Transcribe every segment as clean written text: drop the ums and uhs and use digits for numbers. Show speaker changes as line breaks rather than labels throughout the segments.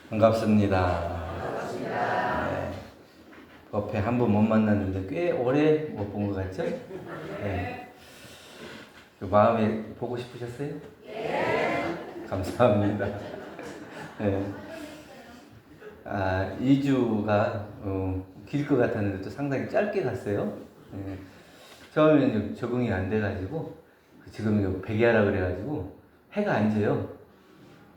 반갑습니다. 네. 법회 한 번 못 만났는데 꽤 오래 못 본 것 같죠? 네. 그 마음에 보고 싶으셨어요? 감사합니다. 네. 2주가 길 것 같았는데 또 상당히 짧게 갔어요. 네. 처음에는 적응이 안 돼가지고 지금 백야라 그래가지고 해가 안 져요.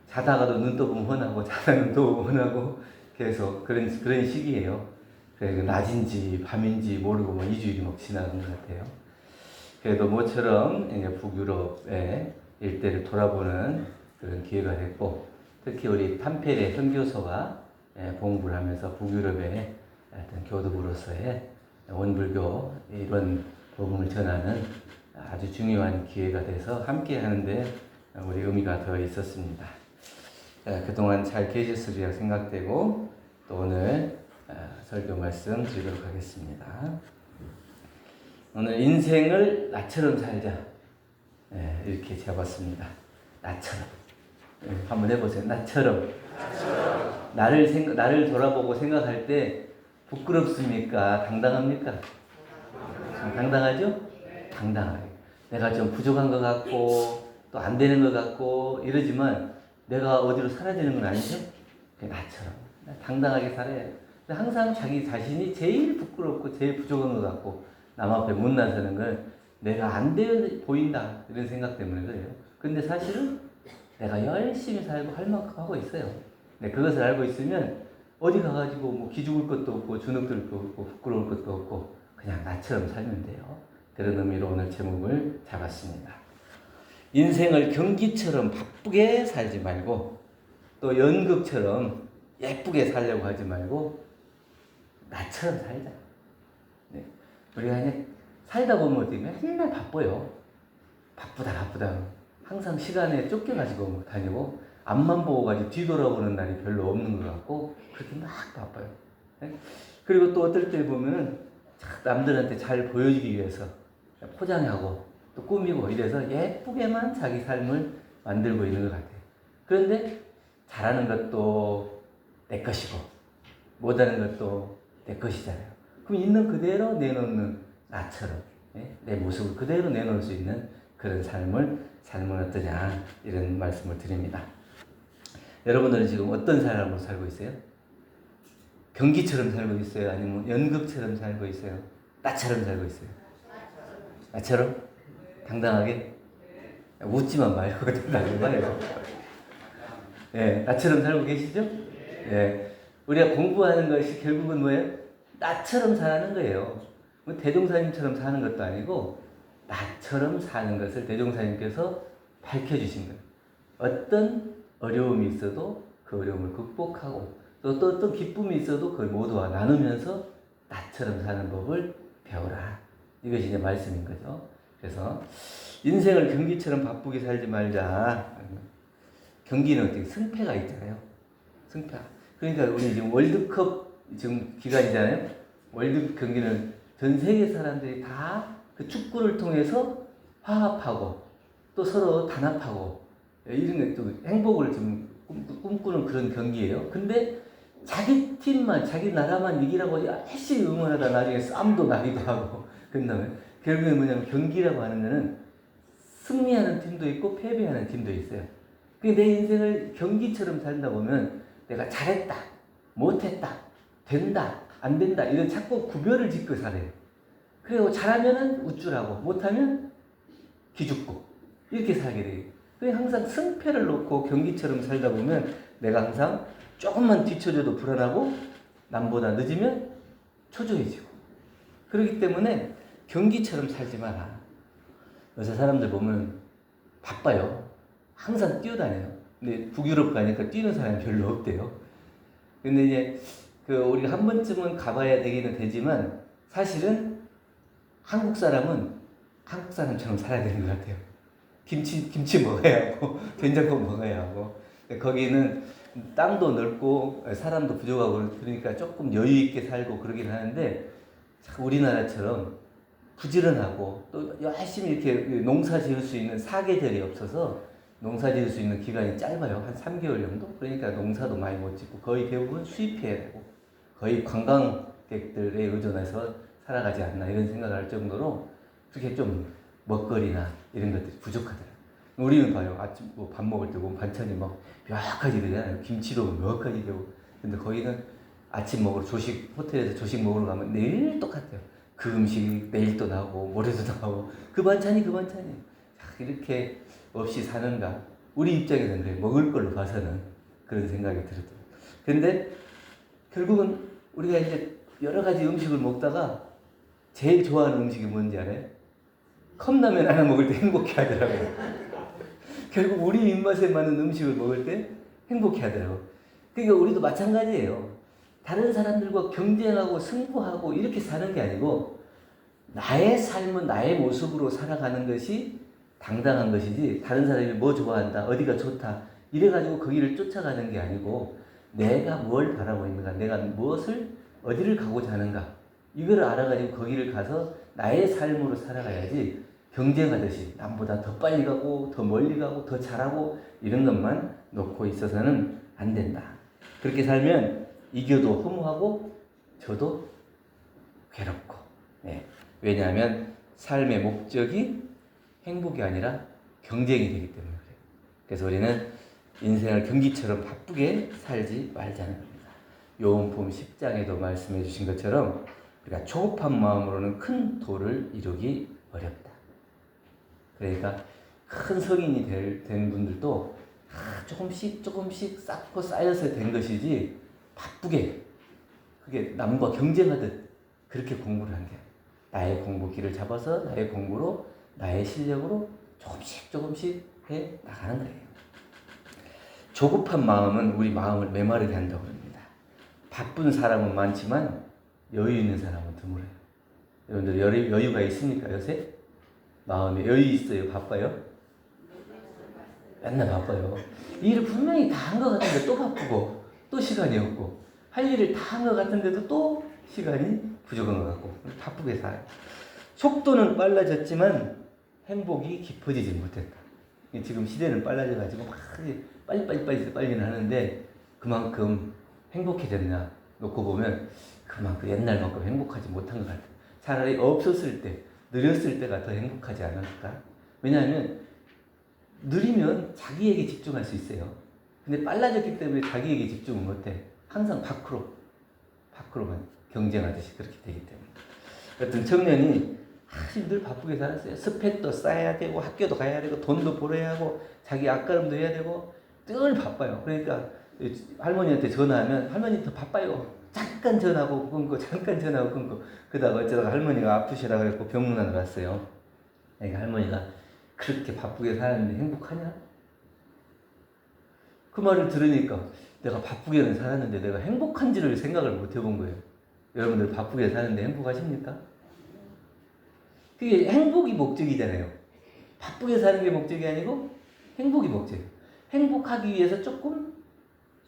자다가도 눈 떠보면 훤하고 자다 눈 떠보면 훤하고 계속 그런 시기예요. 그래서 낮인지 밤인지 모르고 뭐 2주일이 막 지나간 것 같아요. 그래도 모처럼 북유럽의 일대를 돌아보는 그런 기회가 됐고, 특히 우리 탐페레 선교소가 봉부를 하면서 북유럽의 어떤 교도부로서의 원불교 이런 복음을 전하는 아주 중요한 기회가 돼서 함께 하는데 우리 의미가 더 있었습니다. 그동안 잘 계셨으리라 생각되고 또 오늘 설교 말씀 드리도록 하겠습니다. 오늘 인생을 나처럼 살자 이렇게 잡았습니다. 나처럼 한번 해보세요. 나처럼. 나를 돌아보고 생각할 때 부끄럽습니까? 당당합니까? 당당하죠? 당당하게. 내가 좀 부족한 것 같고 또 안 되는 것 같고 이러지만 내가 어디로 사라지는 건 아니죠? 나처럼 당당하게 살아야 해요. 항상 자기 자신이 제일 부끄럽고 제일 부족한 것 같고 남 앞에 못 나서는 건 내가 안 되어 보인다 이런 생각 때문에 그래요. 근데 사실은 내가 열심히 살고 할 만큼 하고 있어요. 근데 그것을 알고 있으면 어디 가가지고 뭐 기죽을 것도 없고 주눅들 것도 없고 부끄러울 것도 없고 그냥 나처럼 살면 돼요. 그런 의미로 오늘 제목을 잡았습니다. 인생을 경기처럼 바쁘게 살지 말고 또 연극처럼 예쁘게 살려고 하지 말고 나처럼 살자. 네. 우리가 그냥 살다 보면 어떻게 맨날 바빠요. 바쁘다. 항상 시간에 쫓겨가지고 다니고 앞만 보고 가지고 뒤돌아보는 날이 별로 없는 것 같고 그렇게 막 바빠요. 네? 그리고 또 어떨 때 보면은 남들한테 잘 보여주기 위해서 포장하고 또 꾸미고 이래서 예쁘게만 자기 삶을 만들고 있는 것 같아요. 그런데 잘하는 것도 내 것이고 못하는 것도 내 것이잖아요. 그럼 있는 그대로 내놓는 나처럼 내 모습을 그대로 내놓을 수 있는 그런 삶을 살면 어떠냐 이런 말씀을 드립니다. 여러분들은 지금 어떤 삶으로 살고 있어요? 경기처럼 살고 있어요? 아니면 연극처럼 살고 있어요? 나처럼 살고 있어요? 나처럼? 당당하게? 웃지만 말고 당당하게 말해요. 네, 나처럼 살고 계시죠? 네. 우리가 공부하는 것이 결국은 뭐예요? 나처럼 사는 거예요. 뭐 대종사님처럼 사는 것도 아니고 나처럼 사는 것을 대종사님께서 밝혀주신 거예요. 어떤 어려움이 있어도 그 어려움을 극복하고 또 어떤 기쁨이 있어도 그걸 모두와 나누면서 나처럼 사는 법을 배우라. 이것이 이제 말씀인 거죠. 그래서 인생을 경기처럼 바쁘게 살지 말자. 경기는 어떻게 승패가 있잖아요. 승패. 그러니까 우리 지금 월드컵 지금 기간이잖아요. 월드 경기는 전 세계 사람들이 다 그 축구를 통해서 화합하고 또 서로 단합하고 이런 또 행복을 좀 꿈꾸는 그런 경기예요. 근데 자기 팀만 자기 나라만 이기라고 열심히 응원하다 나중에 싸움도 나기도 하고 그다음에 결국에 뭐냐면 경기라고 하는 거는 승리하는 팀도 있고 패배하는 팀도 있어요. 내 인생을 경기처럼 살다 보면 내가 잘했다, 못했다, 된다, 안 된다 이런 자꾸 구별을 짓고 살아요. 그리고 잘하면은 우쭐하고 못하면 기죽고 이렇게 살게 돼요. 그래서 항상 승패를 놓고 경기처럼 살다 보면 내가 항상 조금만 뒤쳐져도 불안하고 남보다 늦으면 초조해지고 그렇기 때문에 경기처럼 살지 마라. 요새 사람들 보면 바빠요. 항상 뛰어다녀요. 근데 북유럽 가니까 뛰는 사람이 별로 없대요. 근데 이제 우리가 한 번쯤은 가봐야 되기는 되지만 사실은 한국 사람은 한국 사람처럼 살아야 되는 것 같아요. 김치 먹어야 하고 된장국 먹어야 하고 거기는 땅도 넓고 사람도 부족하고 그러니까 조금 여유 있게 살고 그러긴 하는데 우리나라처럼 부지런하고 또 열심히 이렇게 농사 지을 수 있는 사계절이 없어서 농사 지을 수 있는 기간이 짧아요. 한 3개월 정도? 그러니까 농사도 많이 못 짓고 거의 대부분 수입해야 되고 거의 관광객들에 의존해서 살아가지 않나 이런 생각을 할 정도로 그렇게 좀 먹거리나 이런 것들이 부족하더라고요. 우리는 봐요. 아침 뭐 밥 먹을 때 보면 반찬이 막 몇 가지 되잖아요. 김치도 몇 가지 되고. 근데 거기는 아침 먹으러 호텔에서 조식 먹으러 가면 내일 똑같아요. 그 음식이 내일 또 나오고 모레도 나오고 그 반찬이 이렇게 없이 사는가. 우리 입장에서는 그래. 먹을 걸로 봐서는 그런 생각이 들었더라고요. 근데 결국은 우리가 이제 여러 가지 음식을 먹다가 제일 좋아하는 음식이 뭔지 알아요? 컵라면 하나 먹을 때 행복해 하더라고요. 결국 우리 입맛에 맞는 음식을 먹을 때 행복해 하더라고요. 그러니까 우리도 마찬가지예요. 다른 사람들과 경쟁하고 승부하고 이렇게 사는 게 아니고 나의 삶은 나의 모습으로 살아가는 것이 당당한 것이지 다른 사람이 뭐 좋아한다, 어디가 좋다 이래가지고 거기를 쫓아가는 게 아니고 내가 뭘 바라고 있는가, 내가 어디를 가고자 하는가 이걸 알아가지고 거기를 가서 나의 삶으로 살아가야지 경쟁하듯이 남보다 더 빨리 가고 더 멀리 가고 더 잘하고 이런 것만 놓고 있어서는 안 된다. 그렇게 살면 이겨도 허무하고 저도 괴롭고. 네. 왜냐하면 삶의 목적이 행복이 아니라 경쟁이 되기 때문에 그래요. 그래서 우리는 인생을 경기처럼 바쁘게 살지 말자는 겁니다. 요한복음 10장에도 말씀해 주신 것처럼 우리가 조급한 마음으로는 큰 도를 이루기 어렵다. 그러니까 큰 성인이 된 분들도 조금씩 쌓고 쌓여서 된 것이지 바쁘게 그게 남과 경쟁하듯 그렇게 공부를 한 게 나의 공부길을 잡아서 나의 공부로 나의 실력으로 조금씩 해 나가는 거예요. 조급한 마음은 우리 마음을 메마르게 한다고 합니다. 바쁜 사람은 많지만 여유 있는 사람은 드물어요. 여러분들 여유가 있습니까 요새? 마음에 여유 있어요? 바빠요? 맨날 바빠요. 일을 분명히 다 한 것 같은데 또 바쁘고 또 시간이 없고 할 일을 다 한 것 같은데도 또 시간이 부족한 것 같고 바쁘게 살아요. 속도는 빨라졌지만 행복이 깊어지지 못했다. 지금 시대는 빨라져가지고 막 빨리는 하는데 그만큼 행복해졌나 놓고 보면 그만큼 옛날만큼 행복하지 못한 것 같아요. 차라리 없었을 때 느렸을 때가 더 행복하지 않을까? 왜냐하면 느리면 자기에게 집중할 수 있어요. 근데 빨라졌기 때문에 자기에게 집중을 못해. 항상 밖으로만 경쟁하듯이 그렇게 되기 때문에. 어떤 청년이 늘 바쁘게 살았어요. 스펙도 쌓아야 되고 학교도 가야 되고 돈도 벌어야 하고 자기 앞가림도 해야 되고 늘 바빠요. 그러니까 할머니한테 전화하면 할머니 더 바빠요. 잠깐 전화하고 끊고 잠깐 전화하고 끊고 그러다가 어쩌다가 할머니가 아프시라 그랬고 병문안을 왔어요. 그러니까 할머니가 그렇게 바쁘게 사는데 행복하냐? 그 말을 들으니까 내가 바쁘게는 살았는데 내가 행복한지를 생각을 못 해본 거예요. 여러분들 바쁘게 사는데 행복하십니까? 그게 행복이 목적이잖아요. 바쁘게 사는 게 목적이 아니고 행복이 목적이에요. 행복하기 위해서 조금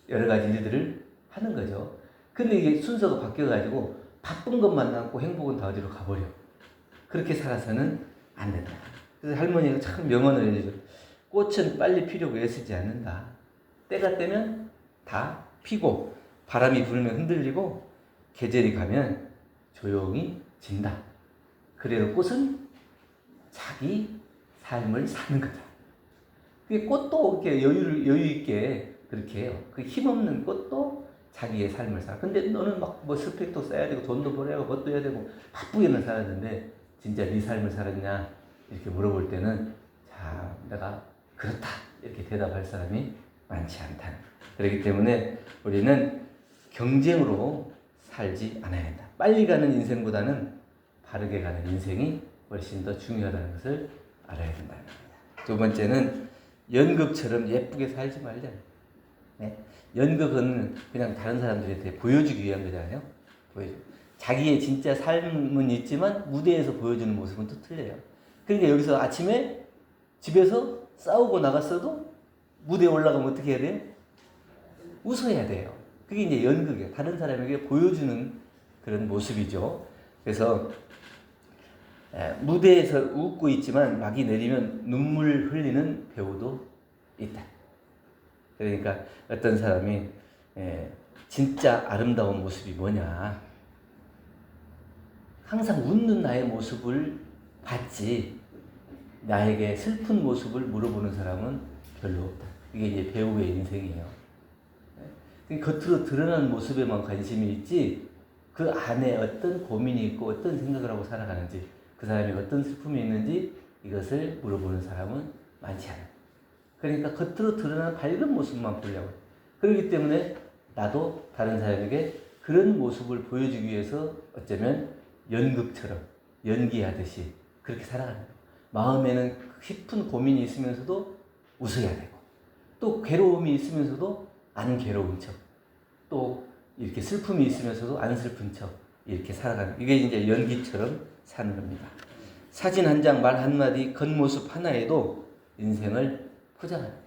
여러 가지 일들을 하는 거죠. 근데 이게 순서가 바뀌어가지고 바쁜 것만 남고 행복은 다 어디로 가버려. 그렇게 살아서는 안 된다. 그래서 할머니가 참 명언을 해주죠. 꽃은 빨리 피려고 애쓰지 않는다. 때가 되면 다 피고 바람이 불면 흔들리고 계절이 가면 조용히 진다. 그래도 꽃은 자기 삶을 사는 거다. 그게 꽃도 이렇게 여유 있게 그렇게 해요. 그 힘없는 꽃도 자기의 삶을 살아. 근데 너는 막 뭐 스펙도 쌓아야 되고 돈도 벌어야 하고 뭣도 해야 되고 바쁘게는 살았는데 진짜 네 삶을 살았냐 이렇게 물어볼 때는 자 내가 그렇다 이렇게 대답할 사람이 많지 않다. 그렇기 때문에 우리는 경쟁으로 살지 않아야 한다. 빨리 가는 인생보다는 바르게 가는 인생이 훨씬 더 중요하다는 것을 알아야 된다는 겁니다. 두 번째는 연극처럼 예쁘게 살지 말자. 네? 연극은 그냥 다른 사람들한테 보여주기 위한 거잖아요. 자기의 진짜 삶은 있지만 무대에서 보여주는 모습은 또 틀려요. 그러니까 여기서 아침에 집에서 싸우고 나갔어도 무대에 올라가면 어떻게 해야 돼요? 웃어야 돼요. 그게 이제 연극이에요. 다른 사람에게 보여주는 그런 모습이죠. 그래서 무대에서 웃고 있지만 막이 내리면 눈물 흘리는 배우도 있다. 그러니까 어떤 사람이 진짜 아름다운 모습이 뭐냐? 항상 웃는 나의 모습을 봤지 나에게 슬픈 모습을 물어보는 사람은 별로 없다. 이게 이제 배우의 인생이에요. 겉으로 드러나는 모습에만 관심이 있지 그 안에 어떤 고민이 있고 어떤 생각을 하고 살아가는지 그 사람이 어떤 슬픔이 있는지 이것을 물어보는 사람은 많지 않아요. 그러니까 겉으로 드러나는 밝은 모습만 보려고. 그렇기 때문에 나도 다른 사람에게 그런 모습을 보여주기 위해서 어쩌면 연극처럼 연기하듯이 그렇게 살아가는 거예요. 마음에는 깊은 고민이 있으면서도 웃어야 되고 또 괴로움이 있으면서도 안 괴로운 척 또 이렇게 슬픔이 있으면서도 안 슬픈 척 이렇게 살아가는 이게 이제 연기처럼 사는 겁니다. 사진 한 장, 말 한마디, 겉모습 하나에도 인생을 포장합니다.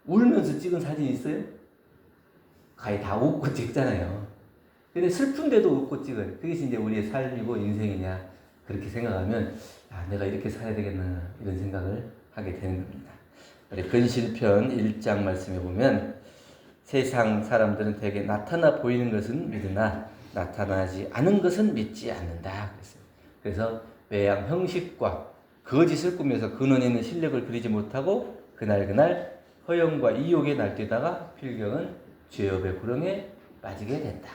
울면서 찍은 사진 있어요? 거의 다 웃고 찍잖아요. 근데 슬픈데도 웃고 찍어요. 그것이 이제 우리의 삶이고 인생이냐 그렇게 생각하면 내가 이렇게 살아야 되겠나 이런 생각을 하게 되는 겁니다. 우리 근실편 1장 말씀해 보면 세상 사람들은 대개 나타나 보이는 것은 믿으나 나타나지 않은 것은 믿지 않는다. 그래서 매양 형식과 거짓을 꾸며서 근원 있는 실력을 그리지 못하고 그날 허영과 이욕에 날뛰다가 필경은 죄업의 구렁에 빠지게 된다.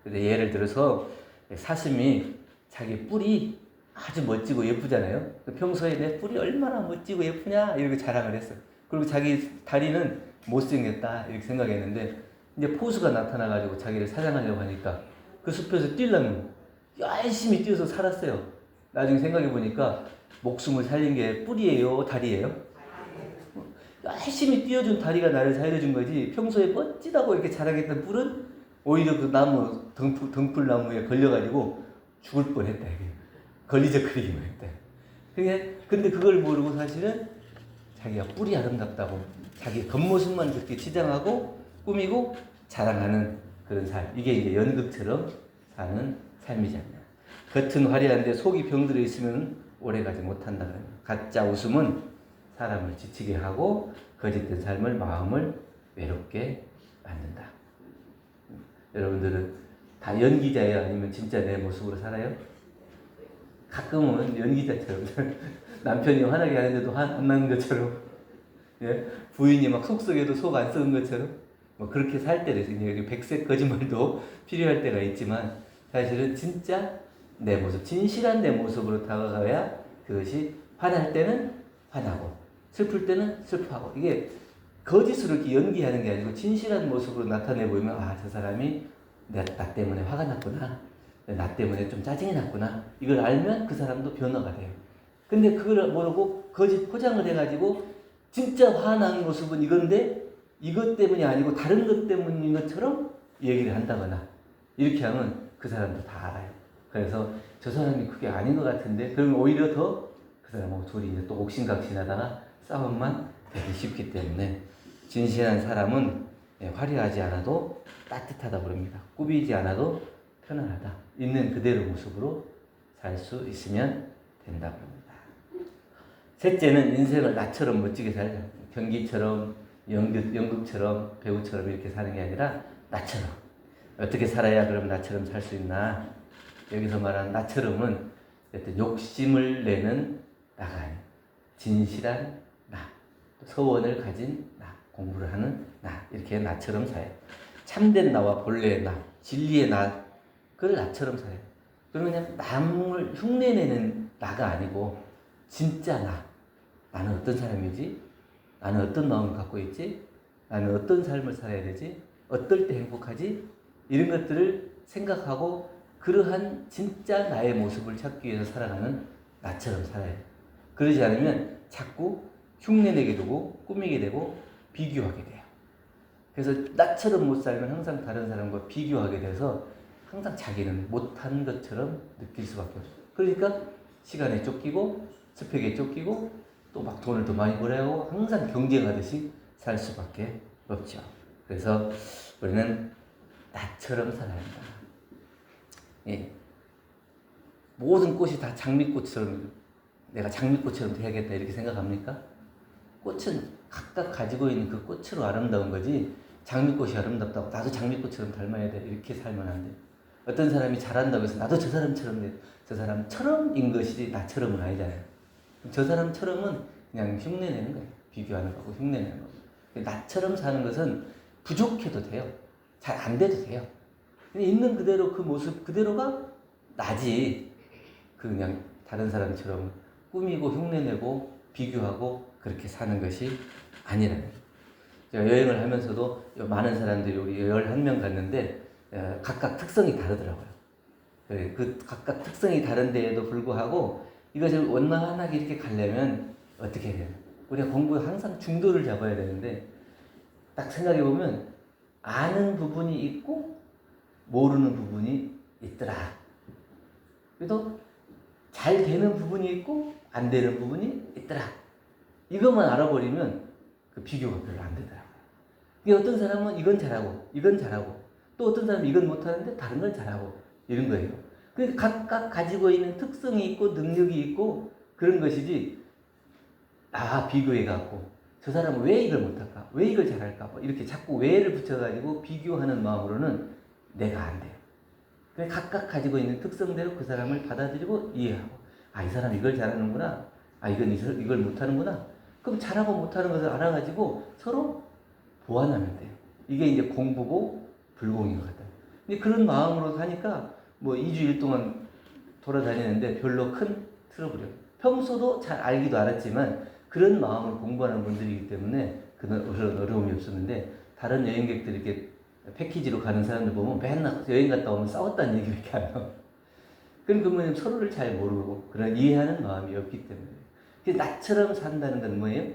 예를 들어서 사슴이 자기 뿔이 아주 멋지고 예쁘잖아요. 평소에 내 뿔이 얼마나 멋지고 예쁘냐 이렇게 자랑을 했어요. 그리고 자기 다리는 못생겼다 이렇게 생각했는데 이제 포수가 나타나가지고 자기를 사냥하려고 하니까 그 숲에서 뛰려면 열심히 뛰어서 살았어요. 나중에 생각해보니까 목숨을 살린 게 뿔이에요? 다리예요? 열심히 뛰어준 다리가 나를 살려준 거지 평소에 멋지다고 이렇게 자랑했던 뿔은 오히려 그 나무 등풀나무에 걸려가지고 죽을 뻔했다. 이게 걸리적거리기만 했다. 근데 그걸 모르고 사실은 자기가 뿔이 아름답다고 자기 겉모습만 그렇게 치장하고 꾸미고 자랑하는 그런 삶. 이게 이제 연극처럼 사는 삶이지 않냐. 겉은 화려한데 속이 병들어 있으면 오래가지 못한다. 가짜 웃음은 사람을 지치게 하고 거짓된 삶을 마음을 외롭게 만든다. 여러분들은 다 연기자예요? 아니면 진짜 내 모습으로 살아요? 가끔은 연기자처럼 남편이 화나게 하는데도 화 안 나는 것처럼 예? 부인이 막 속속에도 속 안 썩은 것처럼 뭐 그렇게 살 때도 있어요. 백색 거짓말도 필요할 때가 있지만 사실은 진짜 내 모습, 진실한 내 모습으로 다가가야 그것이 화날 때는 화나고 슬플 때는 슬퍼하고 이게 거짓으로 이렇게 연기하는 게 아니고 진실한 모습으로 나타내 보이면 저 사람이 나 때문에 화가 났구나. 나 때문에 좀 짜증이 났구나. 이걸 알면 그 사람도 변화가 돼요. 근데 그걸 모르고 거짓 포장을 해가지고 진짜 화난 모습은 이건데 이것 때문이 아니고 다른 것 때문인 것처럼 얘기를 한다거나 이렇게 하면 그 사람도 다 알아요. 그래서 저 사람이 그게 아닌 것 같은데 그러면 오히려 더 그 사람하고 둘이 이제 또 옥신각신하다가 싸움만 되기 쉽기 때문에 진실한 사람은 화려하지 않아도 따뜻하다 그럽니다. 꾸미지 않아도 편안하다. 있는 그대로 모습으로 살 수 있으면 된다고 합니다. 셋째는 인생을 나처럼 멋지게 살자. 경기처럼 연극처럼 배우처럼 이렇게 사는 게 아니라 나처럼. 어떻게 살아야 그럼 나처럼 살 수 있나? 여기서 말하는 나처럼은 어떤 욕심을 내는 나가 아니에요. 진실한 나. 서원을 가진 나. 공부를 하는 나. 이렇게 나처럼 살아요. 참된 나와 본래의 나. 진리의 나. 그걸 나처럼 살아요. 그러면 그냥 남을 흉내내는 나가 아니고 진짜 나. 나는 어떤 사람이지? 나는 어떤 마음을 갖고 있지? 나는 어떤 삶을 살아야 되지? 어떨 때 행복하지? 이런 것들을 생각하고 그러한 진짜 나의 모습을 찾기 위해서 살아가는 나처럼 살아야 돼. 그러지 않으면 자꾸 흉내내게 되고 꾸미게 되고 비교하게 돼요. 그래서 나처럼 못 살면 항상 다른 사람과 비교하게 돼서 항상 자기는 못한 것처럼 느낄 수밖에 없어요. 그러니까 시간에 쫓기고 스펙에 쫓기고 또 막 돈을 더 많이 벌어야 하고 항상 경쟁하듯이 살 수밖에 없죠. 그래서 우리는 나처럼 살아야 한다. 예. 모든 꽃이 다 장미꽃처럼 내가 장미꽃처럼 돼야겠다 이렇게 생각합니까? 꽃은 각각 가지고 있는 그 꽃으로 아름다운 거지 장미꽃이 아름답다고 나도 장미꽃처럼 닮아야 돼 이렇게 살면 안 돼. 어떤 사람이 잘한다고 해서 나도 저 사람처럼 돼. 저 사람처럼인 것이지 나처럼은 아니잖아요. 저 사람처럼은 그냥 흉내내는 거예요. 비교하는 거고 흉내내는 거고. 나처럼 사는 것은 부족해도 돼요. 잘 안 돼도 돼요. 그냥 있는 그대로 그 모습 그대로가 나지. 그냥 다른 사람처럼 꾸미고 흉내내고 비교하고 그렇게 사는 것이 아니라는 거예요. 제가 여행을 하면서도 많은 사람들이 우리 11명 갔는데 각각 특성이 다르더라고요. 그 각각 특성이 다른데에도 불구하고 이것을 원만하게 이렇게 가려면 어떻게 해야 되나? 우리가 공부에 항상 중도를 잡아야 되는데 딱 생각해 보면 아는 부분이 있고 모르는 부분이 있더라. 그래도 잘 되는 부분이 있고 안 되는 부분이 있더라. 이것만 알아버리면 그 비교가 별로 안 되더라고요. 어떤 사람은 이건 잘하고 이건 잘하고 또 어떤 사람은 이건 못하는데 다른 건 잘하고 이런 거예요. 그래서 각각 가지고 있는 특성이 있고 능력이 있고 그런 것이지 비교해갖고 저 사람은 왜 이걸 못할까? 왜 이걸 잘할까? 뭐 이렇게 자꾸 왜를 붙여가지고 비교하는 마음으로는 내가 안 돼요. 그래서 각각 가지고 있는 특성대로 그 사람을 받아들이고 이해하고 이 사람 이걸 잘하는구나. 이걸 못하는구나. 그럼 잘하고 못하는 것을 알아가지고 서로 보완하면 돼요. 이게 이제 공부고 불공인 것 같아요. 근데 그런 마음으로 하니까 뭐 2주일 동안 돌아다니는데 별로 큰 트러블이 없어요. 평소도 잘 알기도 알았지만 그런 마음으로 공부하는 분들이기 때문에 그런 어려움이 없었는데 다른 여행객들이 이렇게 패키지로 가는 사람들 보면 맨날 여행 갔다 오면 싸웠다는 얘기밖에 안 해요. 그러면 서로를 잘 모르고 그런 이해하는 마음이 없기 때문에. 그래서 나처럼 산다는 건 뭐예요?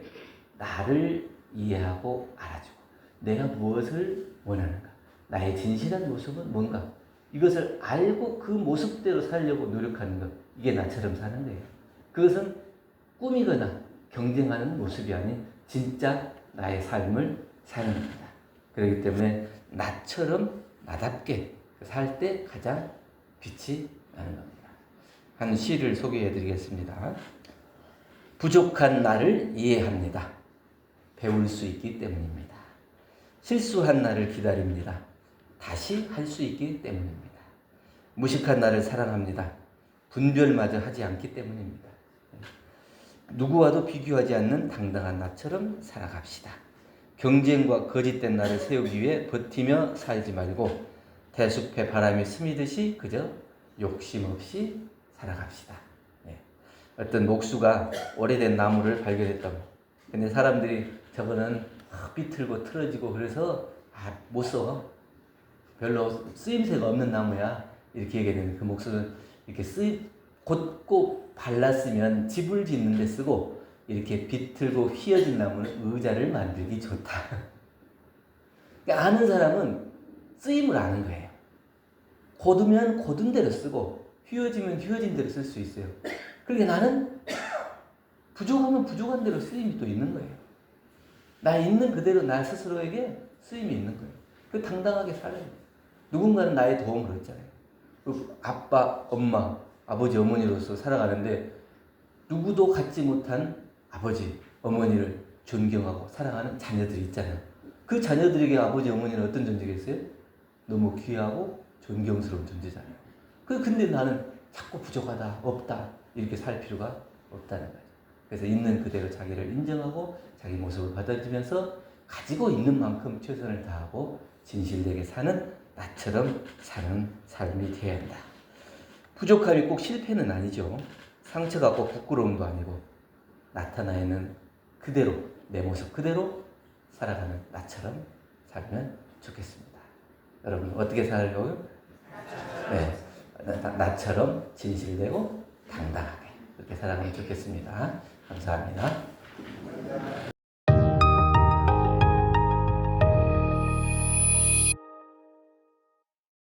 나를 이해하고 알아주고 내가 무엇을 원하는가? 나의 진실한 모습은 뭔가? 이것을 알고 그 모습대로 살려고 노력하는 것. 이게 나처럼 사는 거예요. 그것은 꾸미거나 경쟁하는 모습이 아닌 진짜 나의 삶을 사는 겁니다. 그렇기 때문에 나처럼 나답게 살 때 가장 빛이 나는 겁니다. 한 시를 소개해 드리겠습니다. 부족한 나를 이해합니다. 배울 수 있기 때문입니다. 실수한 나를 기다립니다. 다시 할 수 있기 때문입니다. 무식한 나를 사랑합니다. 분별마저 하지 않기 때문입니다. 누구와도 비교하지 않는 당당한 나처럼 살아갑시다. 경쟁과 거짓된 나를 세우기 위해 버티며 살지 말고 대숲에 바람이 스미듯이 그저 욕심 없이 살아갑시다. 어떤 목수가 오래된 나무를 발견했다고. 근데 사람들이 저거는 삐틀고 틀어지고 그래서 못 써. 별로 쓰임새가 없는 나무야. 이렇게 얘기했는데 그 목수는 이렇게 곧고 발랐으면 집을 짓는 데 쓰고 이렇게 비틀고 휘어진 나무는 의자를 만들기 좋다. 그러니까 아는 사람은 쓰임을 아는 거예요. 곧으면 곧은 대로 쓰고 휘어지면 휘어진 대로 쓸 수 있어요. 그러니까 나는 부족하면 부족한 대로 쓰임이 또 있는 거예요. 나 있는 그대로 나 스스로에게 쓰임이 있는 거예요. 그 당당하게 살아요. 누군가는 나의 도움을 얻잖아요. 아빠, 엄마, 아버지, 어머니로서 살아가는데 누구도 갖지 못한 아버지, 어머니를 존경하고 사랑하는 자녀들이 있잖아요. 그 자녀들에게 아버지, 어머니는 어떤 존재겠어요? 너무 귀하고 존경스러운 존재잖아요. 근데 나는 자꾸 부족하다, 없다 이렇게 살 필요가 없다는 거예요. 그래서 있는 그대로 자기를 인정하고 자기 모습을 받아주면서 가지고 있는 만큼 최선을 다하고 진실되게 사는 나처럼 사는 삶이 되어야 한다. 부족함이 꼭 실패는 아니죠. 상처가 꼭 부끄러움도 아니고 나타나 있는 그대로 내 모습 그대로 살아가는 나처럼 살면 좋겠습니다. 여러분 어떻게 살려고요? 네, 나처럼 진실되고 당당하게 그렇게 살아가면 좋겠습니다. 감사합니다.